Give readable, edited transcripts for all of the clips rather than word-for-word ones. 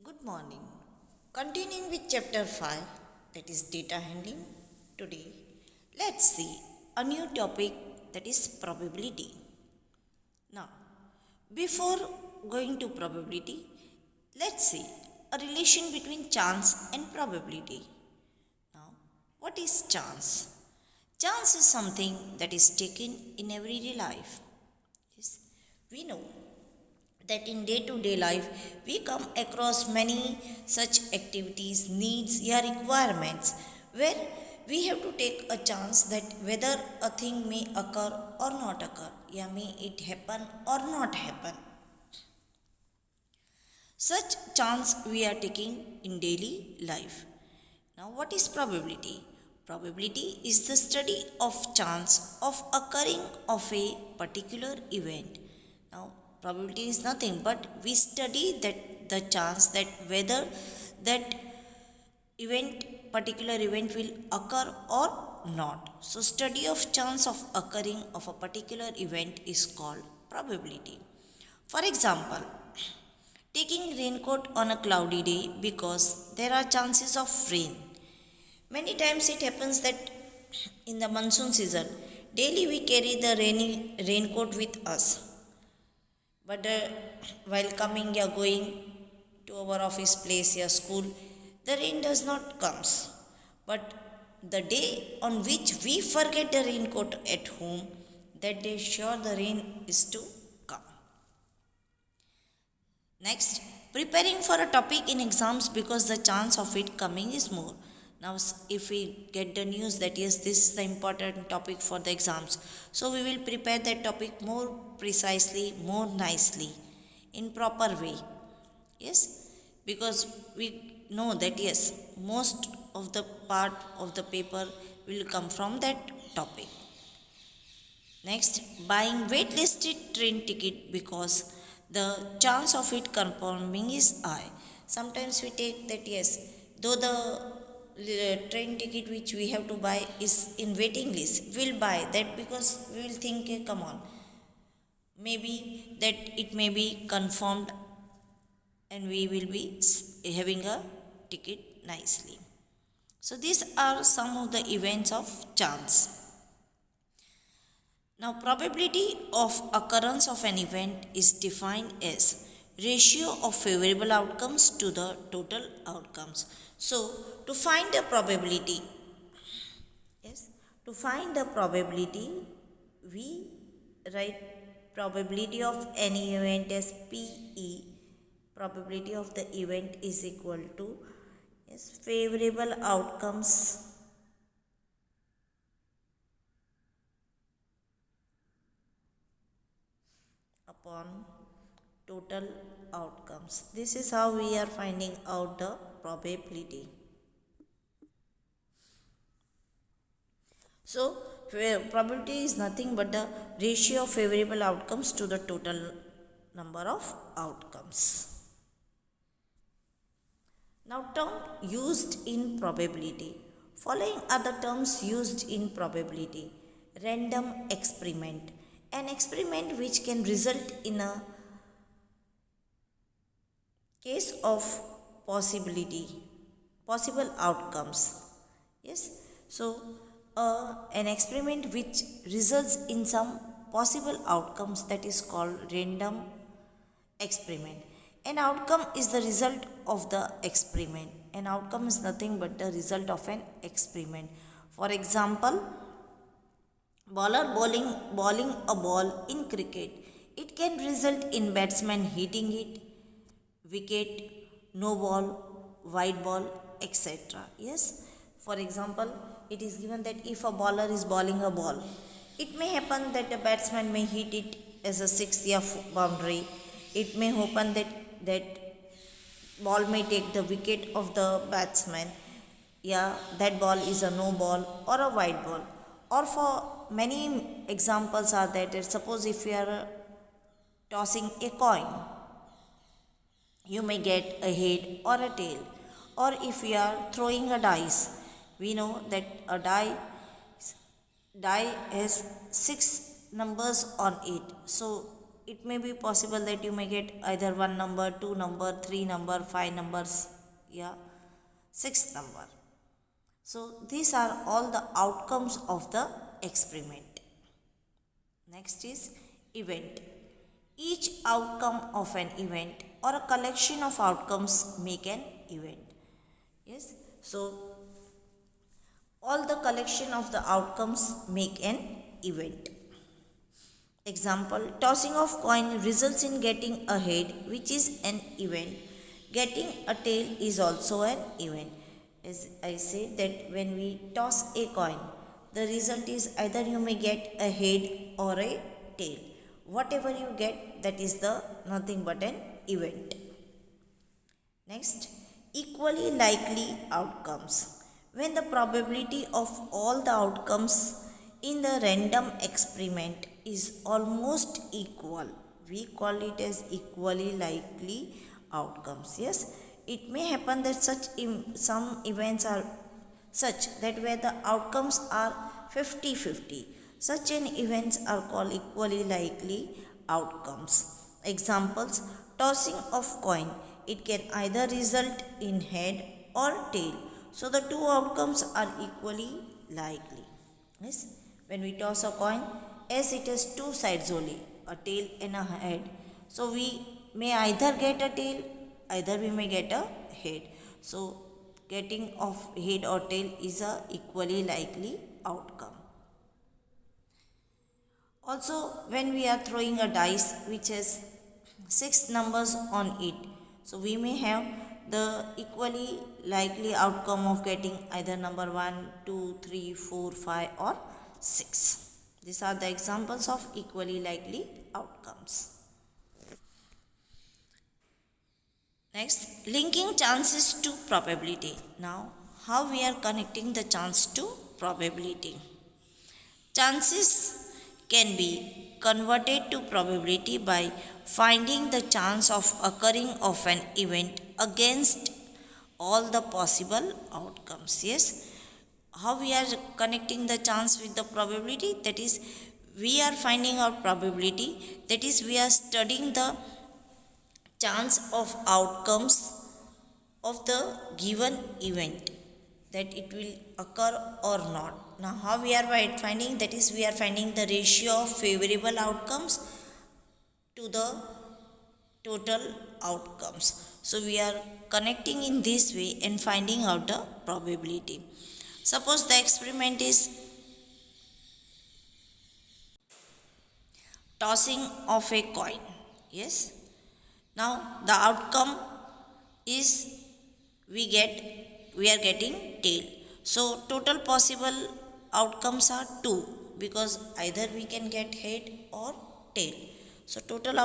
Good morning. Continuing with Chapter 5, that is data handling, today let's see a new topic, that is probability. Now, before going to probability, let's see a relation between chance and probability. Now, what is chance? Chance is something that is taken in everyday life. Yes, we know that in day to day life we come across many such activities, needs, or requirements where we have to take a chance that whether a thing may occur or not occur, yeah, may it happen or not happen. Such chance we are taking in daily life. Now, what is probability? Probability is the study of chance of occurring of a particular event. Now, probability is nothing but we study that the chance that whether that particular event will occur or not. So, study of chance of occurring of a particular event is called probability. For example, taking raincoat on a cloudy day because there are chances of rain. Many times it happens that in the monsoon season, daily we carry the raincoat with us. But while coming or going to our office place or school, the rain does not comes. But the day on which we forget the raincoat at home, that day sure the rain is to come. Next, preparing for a topic in exams because the chance of it coming is more. Now, if we get the news that yes, this is the important topic for the exams, so we will prepare that topic more precisely, more nicely, in proper way. Yes, because we know that yes, most of the part of the paper will come from that topic. Next, buying waitlisted train ticket because the chance of it confirming is high. Sometimes we take that yes, though the train ticket which we have to buy is in waiting list, we'll buy that because we will think, come on, maybe that it may be confirmed and we will be having a ticket nicely. So these are some of the events of chance. Now, probability of occurrence of an event is defined as ratio of favorable outcomes to the total outcomes. So, to find the probability, yes, to find the probability, we write probability of any event as PE. Probability of the event is equal to yes, favorable outcomes upon total outcomes. This is how we are finding out the probability. So, probability is nothing but the ratio of favorable outcomes to the total number of outcomes. Now, term used in probability. Following are the terms used in probability. Random experiment. An experiment which can result in a case of possible outcomes. Yes, so an experiment which results in some possible outcomes, that is called random experiment. An outcome is the result of the experiment. An outcome is nothing but the result of an experiment. For example, bowler bowling a ball in cricket, it can result in batsman hitting it, wicket, no ball, wide ball, etc. Yes, for example, it is given that if a bowler is bowling a ball, it may happen that a batsman may hit it as a 6-yard boundary. It may happen that ball may take the wicket of the batsman. Yeah, that ball is a no ball or a wide ball. Or for many examples are that suppose if you are tossing a coin, you may get a head or a tail. Or if you are throwing a dice, we know that a die has 6 numbers on it. So it may be possible that you may get either one number, two number, three number, five numbers, yeah, six number. So these are all the outcomes of the experiment. Next is event. Each outcome of an event or a collection of outcomes make an event. Yes. So all the collection of the outcomes make an event. Example, tossing of coin results in getting a head, which is an event. Getting a tail is also an event. As I say that when we toss a coin, the result is either you may get a head or a tail. Whatever you get, that is the nothing but an event. Next, equally likely outcomes. When the probability of all the outcomes in the random experiment is almost equal, we call it as equally likely outcomes. Yes, it may happen that some events are such that where the outcomes are 50-50. Such an events are called equally likely outcomes. Examples, tossing of coin, it can either result in head or tail. So the two outcomes are equally likely. Yes, when we toss a coin, as it has two sides only, a tail and a head, so we may either get a tail, either we may get a head. So getting of head or tail is a equally likely outcome. Also, when we are throwing a dice which has 6 numbers on it, so we may have the equally likely outcome of getting either number 1, 2, 3, 4, 5 or 6. These are the examples of equally likely outcomes. Next, linking chances to probability. Now, how we are connecting the chance to probability? Chances can be converted to probability by finding the chance of occurring of an event against all the possible outcomes. Yes, how we are connecting the chance with the probability? That is, we are finding out probability, that is, we are studying the chance of outcomes of the given event, that it will occur or not. Now, how we are finding? That is, we are finding the ratio of favorable outcomes to the total outcomes. So, we are connecting in this way and finding out the probability. Suppose the experiment is tossing of a coin. Yes. Now, the outcome is we are getting tail. So total possible outcomes are 2, because either we can get head or tail. So total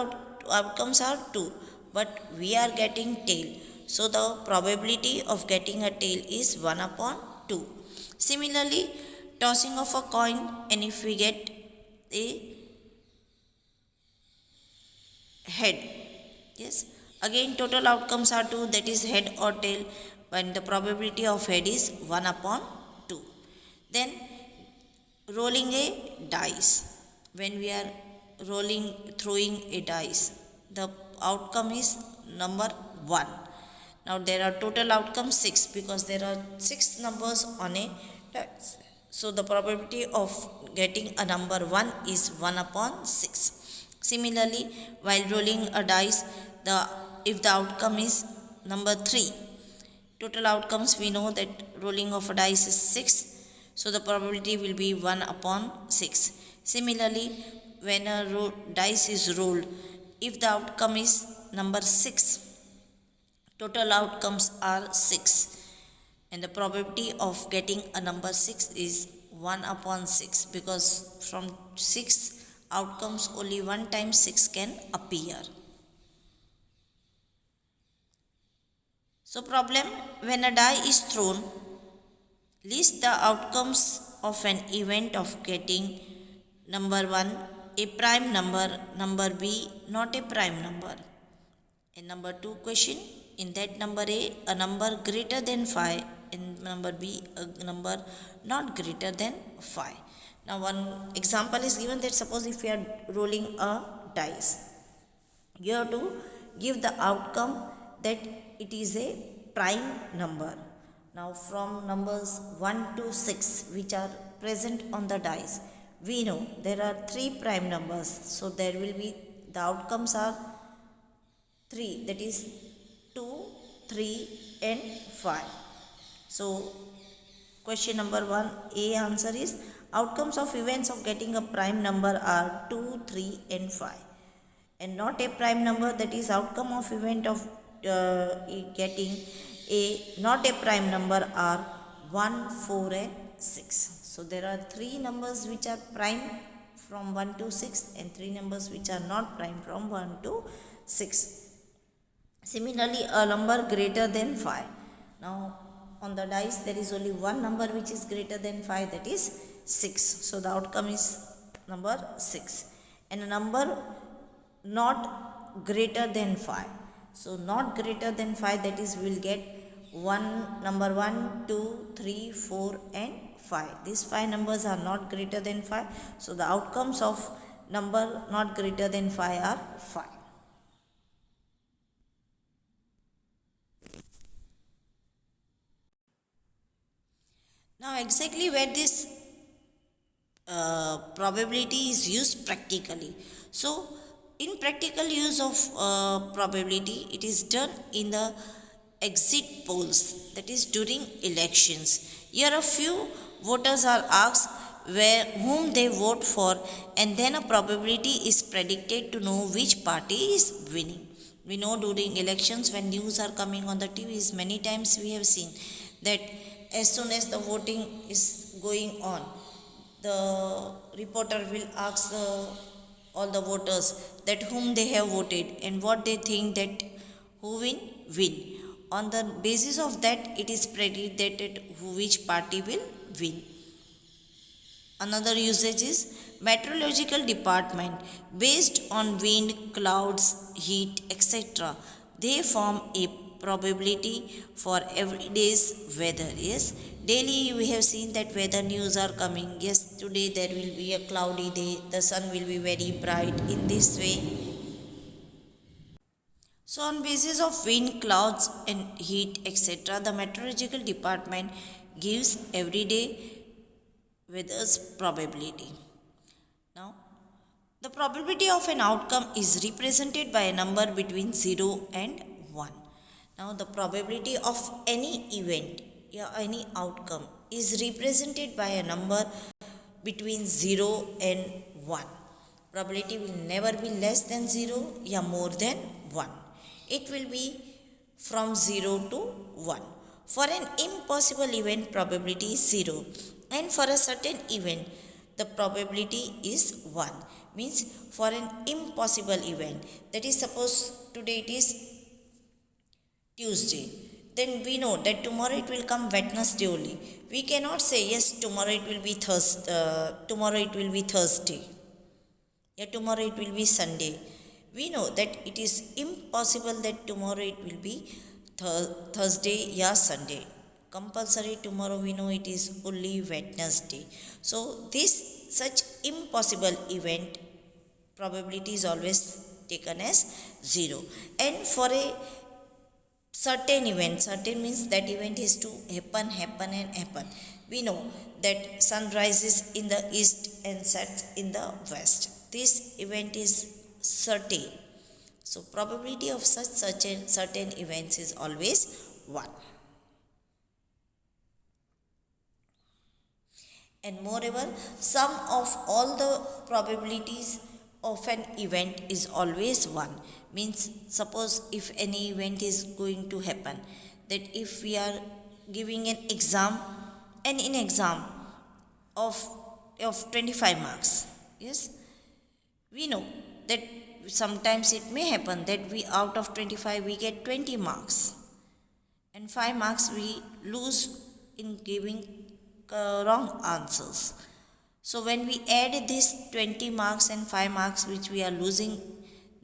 outcomes are 2, but we are getting tail. So the probability of getting a tail is 1 upon 2. Similarly, tossing of a coin, and if we get a head, yes, again total outcomes are 2, that is head or tail, when the probability of head is 1 upon 2. Then rolling a dice, when we are throwing a dice, the outcome is number 1. Now there are total outcomes 6, because there are 6 numbers on a dice. So the probability of getting a number 1 is 1 upon 6. Similarly, while rolling a dice, if the outcome is number 3, total outcomes we know that rolling of a dice is 6, so the probability will be 1 upon 6. Similarly, when a dice is rolled, if the outcome is number 6, total outcomes are 6, and the probability of getting a number 6 is 1 upon 6, because from 6 outcomes only one time 6 can appear. So problem, when a die is thrown, list the outcomes of an event of getting number 1 a prime number, number B not a prime number. In number 2 question, in that number a number greater than 5, in number B a number not greater than 5. Now one example is given, that suppose if we are rolling a dice, You have to give the outcome that it is a prime number. Now from numbers 1 to 6 which are present on the dice, we know there are three prime numbers. So there will be, the outcomes are 3, that is 2, 3 and 5. So question number 1, A answer is outcomes of events of getting a prime number are 2, 3 and 5. And not a prime number, that is outcome of event of getting a not a prime number are 1, 4 and 6. So there are three numbers which are prime from 1 to 6 and three numbers which are not prime from 1 to 6. Similarly, a number greater than 5. Now, on the dice, there is only one number which is greater than 5, that is 6. So, the outcome is number 6. And a number not greater than 5. So, not greater than 5, that is, we will get number 1, 2, 3, 4, and 5. These 5 numbers are not greater than 5. So, the outcomes of number not greater than 5 are 5. Now, exactly where this probability is used practically. So, in practical use of probability, it is done in the exit polls, that is during elections. Here, a few voters are asked whom they vote for, and then a probability is predicted to know which party is winning. We know during elections, when news are coming on the TVs, many times we have seen that as soon as the voting is going on, the reporter will ask all the voters that whom they have voted and what they think that who win. On the basis of that, it is predicted which party will win. Another usage is meteorological department. Based on wind, clouds, heat, etc., they form a probability for every day's weather. Yes, daily we have seen that weather news are coming. Yes, today there will be a cloudy day, the sun will be very bright, in this way. So on basis of wind, clouds and heat, etc., the meteorological department gives everyday weather's probability. Now, the probability of an outcome is represented by a number between 0 and 1. Now, the probability of any event, any outcome, is represented by a number between 0 and 1. Probability will never be less than 0, more than 1. It will be from 0 to 1. For an impossible event, probability is 0. And for a certain event, the probability is 1. Means for an impossible event, that is, suppose today it is Tuesday, then we know that tomorrow it will come Wednesday only. We cannot say yes, tomorrow it will be Thursday. Yeah, tomorrow it will be Sunday. We know that it is impossible that tomorrow it will be Thursday, Sunday. Compulsory tomorrow we know it is only Wednesday. So this such impossible event probability is always taken as 0. And for a certain event, certain means that event is to happen. We know that sun rises in the east and sets in the west. This event is certain. So probability of such certain events is always 1. And moreover, sum of all the probabilities of an event is always 1. Means suppose if any event is going to happen, that if we are giving an exam, and in exam of 25 marks, yes, we know that sometimes it may happen that we out of 25 we get 20 marks and 5 marks we lose in giving wrong answers. So when we add this 20 marks and 5 marks which we are losing,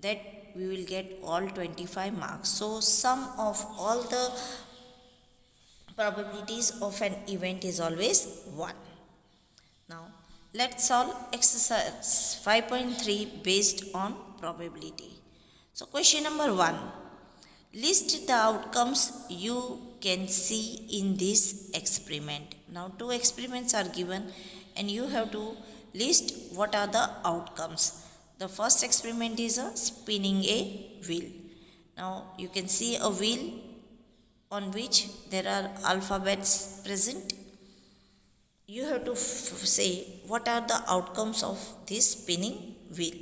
that we will get all 25 marks. So sum of all the probabilities of an event is always 1. Now let's solve exercise 5.3 based on probability. So question number 1. List the outcomes you can see in this experiment. Now two experiments are given and you have to list what are the outcomes. The first experiment is a spinning a wheel. Now you can see a wheel on which there are alphabets present. You have to say what are the outcomes of this spinning wheel.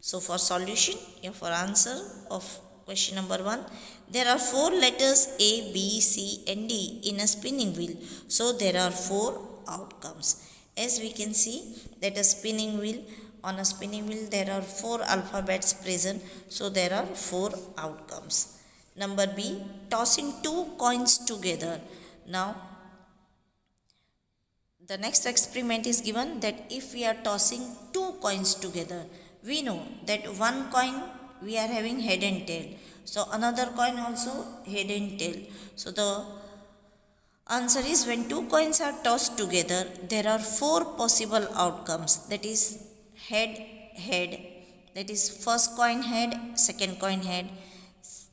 So for solution, for answer of question number 1, there are 4 letters A, B, C and D in a spinning wheel. So there are 4 outcomes. As we can see that a spinning wheel, on a spinning wheel there are 4 alphabets present. So there are 4 outcomes. Number B, tossing 2 coins together. Now the next experiment is given that if we are tossing 2 coins together, we know that one coin we are having head and tail. So another coin also head and tail. So the answer is when 2 coins are tossed together, there are 4 possible outcomes. That is head, head. That is first coin head, second coin head.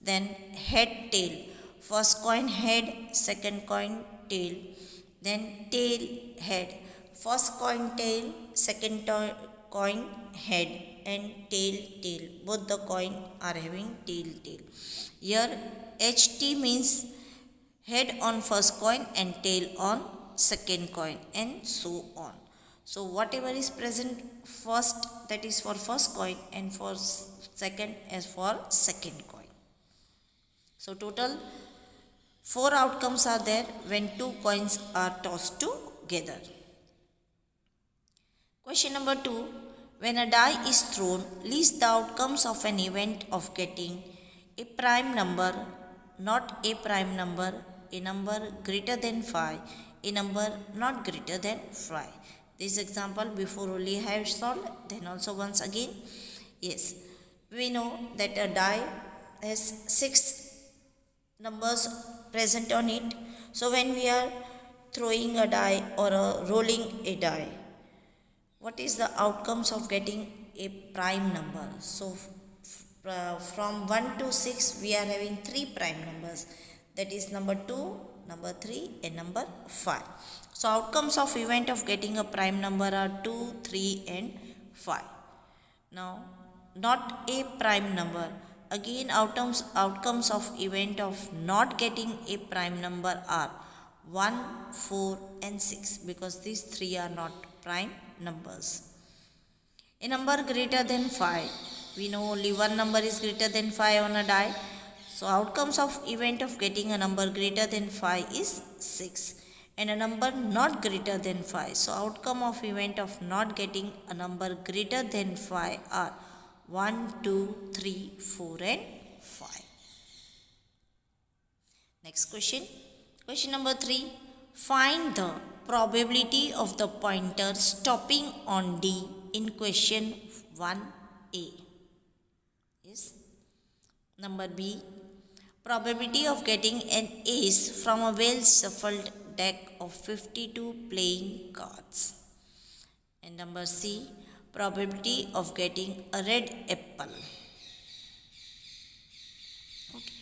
Then head, tail. First coin head, second coin tail. Then tail, head. First coin tail, second coin head and tail, tail. Both the coin are having tail, tail. Here HT means head on first coin and tail on second coin and so on. So whatever is present first, that is for first coin, and for second as for second coin. So total 4 outcomes are there when 2 coins are tossed together. Question number 2. When a die is thrown, list the outcomes of an event of getting a prime number, not a prime number, a number greater than 5, a number not greater than 5. This example before only I have solved, then also once again. Yes, we know that a die has 6 numbers present on it. So when we are throwing a die or rolling a die, what is the outcomes of getting a prime number? So from 1 to 6 we are having 3 prime numbers, that is number 2, number 3 and number 5. So outcomes of event of getting a prime number are 2, 3 and 5. Now not a prime number. Again outcomes of event of not getting a prime number are 1, 4 and 6, because these 3 are not prime numbers. A number greater than 5. We know only one number is greater than 5 on a die. So outcomes of event of getting a number greater than 5 is 6. And a number not greater than 5. So outcome of event of not getting a number greater than 5 are 1, 2, 3, 4 and 5. Next question. Question number 3. Find the probability of the pointer stopping on D in question 1A. Yes. Number B. Probability of getting an ace from a well shuffled deck of 52 playing cards. And number C. Probability of getting a red apple. Okay.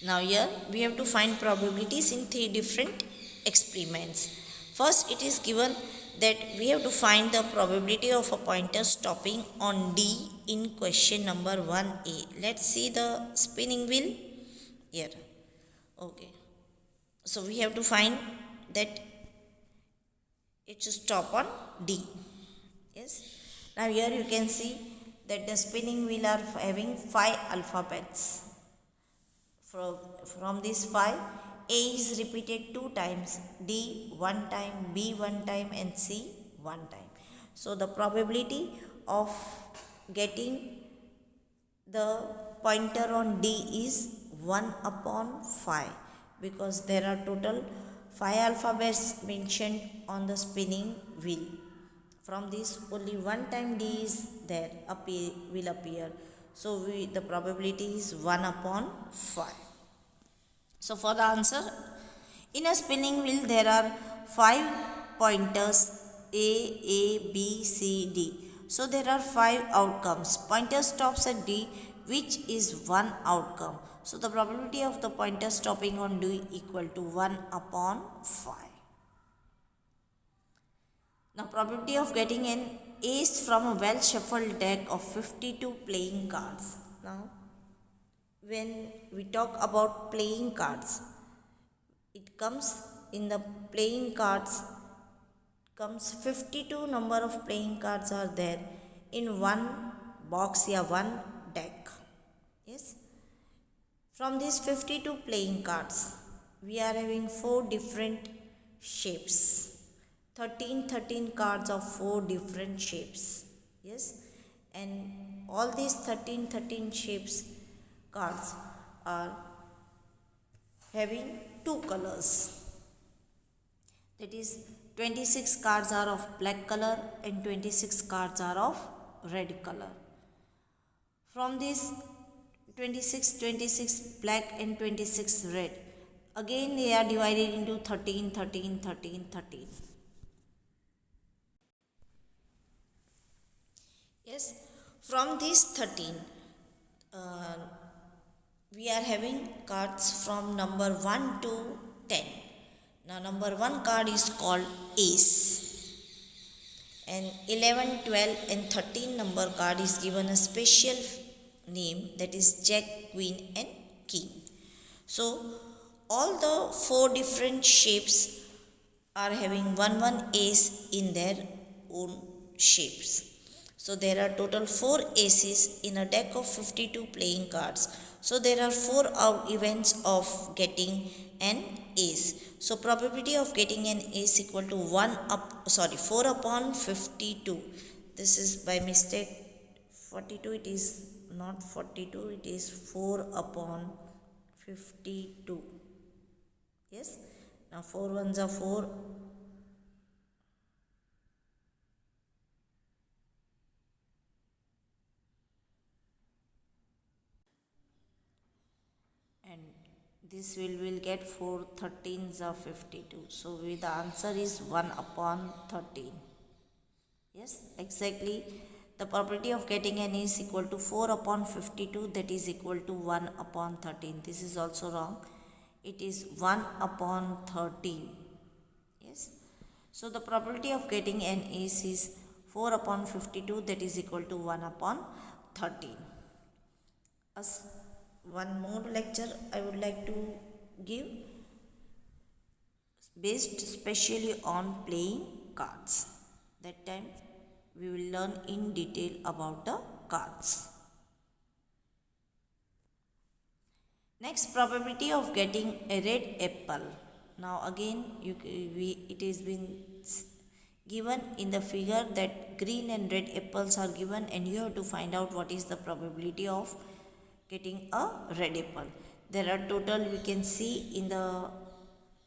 Now here we have to find probabilities in 3 different experiments. First, it is given that we have to find the probability of a pointer stopping on D in question number 1A. Let's see the spinning wheel here. Okay. So we have to find that it should stop on D. Yes. Now here you can see that the spinning wheel are having 5 alphabets. From these 5, A is repeated 2 times, D 1 time, B 1 time and C 1 time. So the probability of getting the pointer on D is 1 upon 5, because there are total 5 alphabets mentioned on the spinning wheel. From this only 1 time D is there, will appear. So the probability is 1 upon 5. So for the answer, in a spinning wheel there are 5 pointers A, B, C, D. So there are 5 outcomes. Pointer stops at D which is one outcome. So the probability of the pointer stopping on D equal to 1 upon 5. Now probability of getting an ace from a well shuffled deck of 52 playing cards. Now when we talk about playing cards, it comes in the playing cards comes 52 number of playing cards are there in one box, one deck. Yes, from these 52 playing cards we are having 4 different shapes, 13 cards of 4 different shapes. Yes, and all these 13 shapes cards are having 2 colors, that is 26 cards are of black color and 26 cards are of red color. From this 26 black and 26 red, again they are divided into 13. Yes, from these 13 we are having cards from number 1 to 10. Now number 1 card is called ace, and 11, 12 and 13 number card is given a special name, that is jack, queen and king. So all the 4 different shapes are having one ace in their own shapes. So there are total 4 aces in a deck of 52 playing cards. So there are 4 out events of getting an ace. So probability of getting an ace equal to 4 upon 52. This is by mistake 42. It is not 42. It is 4 upon 52. Yes. Now 4 ones are 4. And this will get 4 13s are 52. So the answer is 1 upon 13. Yes, exactly. The probability of getting an is equal to 4 upon 52, that is equal to 1 upon 13. This is also wrong. It is 1 upon 13. Yes. So the probability of getting an ace is 4 upon 52, that is equal to 1 upon 13. As one more lecture I would like to give based specially on playing cards. That time we will learn in detail about the cards. Next, probability of getting a red apple. Now again it is been given in the figure that green and red apples are given, and you have to find out what is the probability of getting a red apple. There are total, we can see in the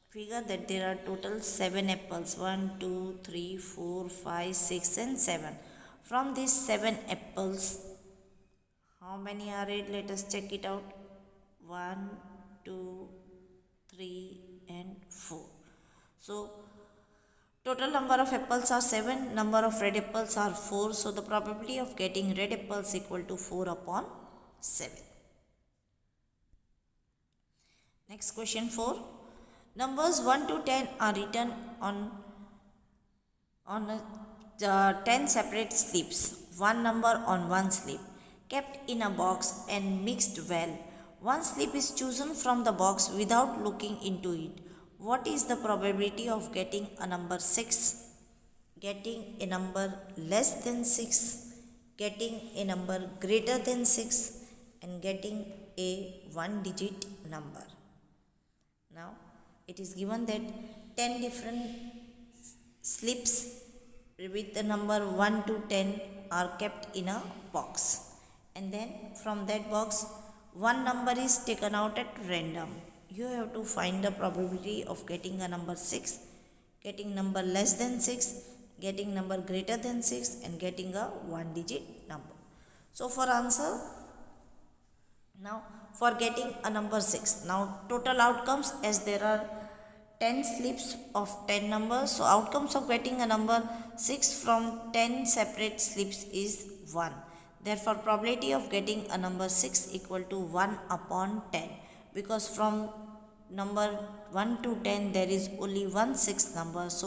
figure that there are total 7 apples, 1 2 3 4 5 6 and 7. From these 7 apples, how many are red? Let us check it out. 1 2 3 and 4. So total number of apples are 7, number of red apples are 4. So the probability of getting red apples equal to 4 upon 7. Next question 4. Numbers 1 to 10 are written on 10 separate slips, one number on one slip, kept in a box and mixed well. One slip is chosen from the box without looking into it. What is the probability of getting a number 6, getting a number less than 6, getting a number greater than 6 and getting a 1-digit number? Now it is given that 10 different slips with the number 1 to 10 are kept in a box, and then from that box one number is taken out at random. You have to find the probability of getting a number 6, getting number less than 6, getting number greater than 6 and getting a 1-digit number. So for answer, now for getting a number 6, now total outcomes, as there are 10 slips of 10 numbers, so outcomes of getting a number 6 from 10 separate slips is 1. Therefore, probability of getting a number 6 equal to 1 upon 10, because from number 1 to 10 there is only one sixth number, so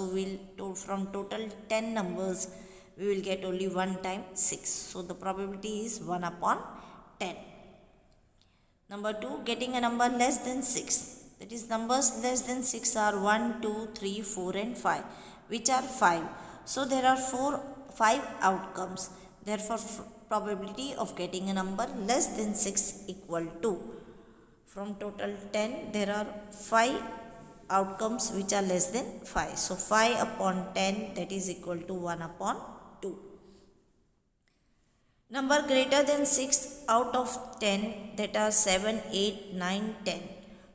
from total 10 numbers we will get only 1 time 6. So the probability is 1 upon 10. Number 2, getting a number less than 6. That is, numbers less than 6 are 1, 2, 3, 4 and 5, which are 5. So there are 5 outcomes. Therefore, probability of getting a number less than 6 equal to, from total 10 there are 5 outcomes which are less than 5. So 5 upon 10, that is equal to 1 upon 2. Number greater than 6 out of 10, that are 7, 8, 9, 10.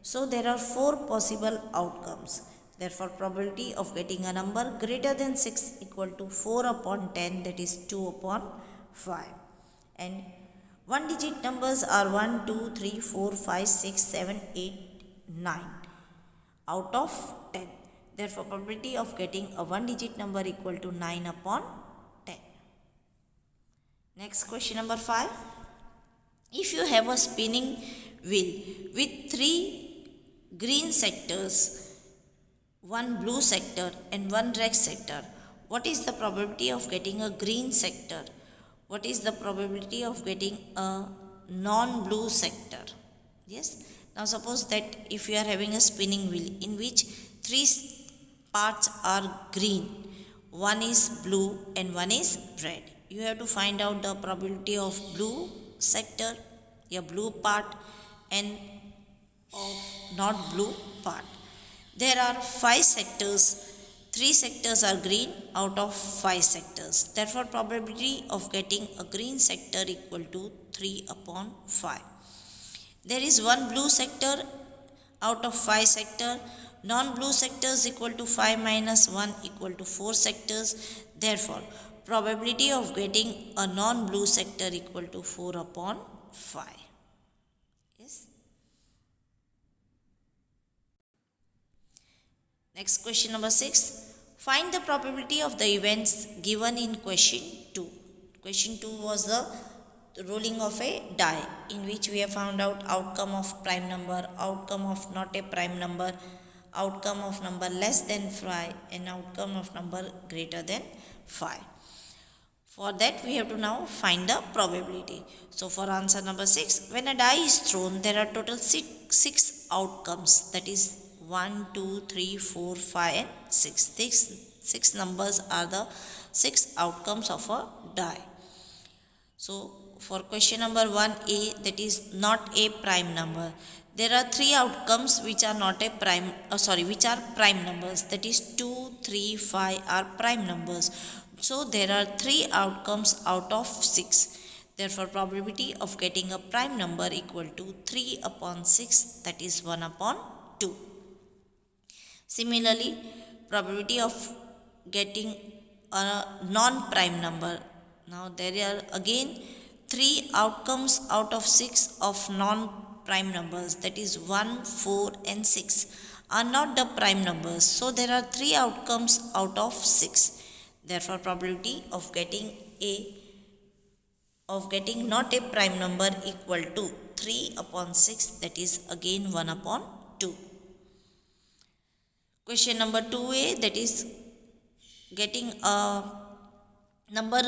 So there are 4 possible outcomes. Therefore, probability of getting a number greater than 6 equal to 4 upon 10, that is 2 upon 5. And one digit numbers are 1, 2, 3, 4, 5, 6, 7, 8, 9 out of 10. Therefore, probability of getting a one digit number equal to 9 upon 10. Next, question number 5. If you have a spinning wheel with 3 green sectors, 1 blue sector and 1 red sector, what is the probability of getting a green sector? What is the probability of getting a non-blue sector? Yes. Now suppose that if you are having a spinning wheel in which 3 parts are green, 1 is blue and 1 is red. You have to find out the probability of blue sector, a blue part, and of not blue part. There are 5 sectors. 3 sectors are green out of 5 sectors. Therefore, probability of getting a green sector equal to 3 upon 5. There is 1 blue sector out of 5 sectors. Non-blue sectors equal to 5 minus 1 equal to 4 sectors. Therefore, probability of getting a non-blue sector equal to 4 upon 5. Yes. Next, question number 6. Find the probability of the events given in question 2. Question 2 was the rolling of a die, in which we have found out outcome of prime number, outcome of not a prime number, outcome of number less than 5 and outcome of number greater than 5. For that we have to now find the probability. So for answer number 6, when a die is thrown, there are total 6 outcomes, that is 1, 2, 3, 4, 5 and 6. These 6 numbers are the 6 outcomes of a die. So for question number 1a, that is not a prime number, there are 3 outcomes which are not a prime, which are prime numbers, that is 2, 3, 5 are prime numbers. So there are 3 outcomes out of 6. Therefore, probability of getting a prime number equal to 3 upon 6, that is 1 upon 2. Similarly, probability of getting a non-prime number. Now there are again 3 outcomes out of 6 of non-prime numbers, that is 1, 4 and 6 are not the prime numbers. So there are 3 outcomes out of 6. Therefore, probability of getting not a prime number equal to 3 upon 6, that is again 1 upon 2. Question number 2a, that is getting a number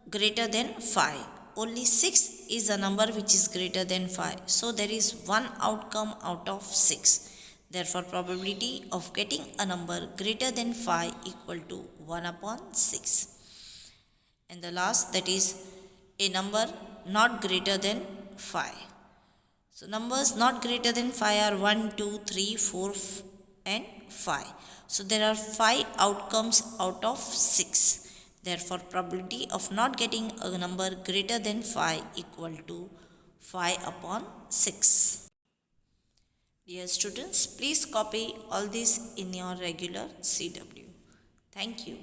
greater than 5. Only 6 is a number which is greater than 5. So there is 1 outcome out of 6. Therefore, probability of getting a number greater than 5 equal to 1 upon 6. And the last, that is a number not greater than 5. So numbers not greater than 5 are 1, 2, 3, 4 and 5. So there are 5 outcomes out of 6. Therefore, probability of not getting a number greater than 5 equal to 5 upon 6. Dear students, please copy all this in your regular CW. Thank you.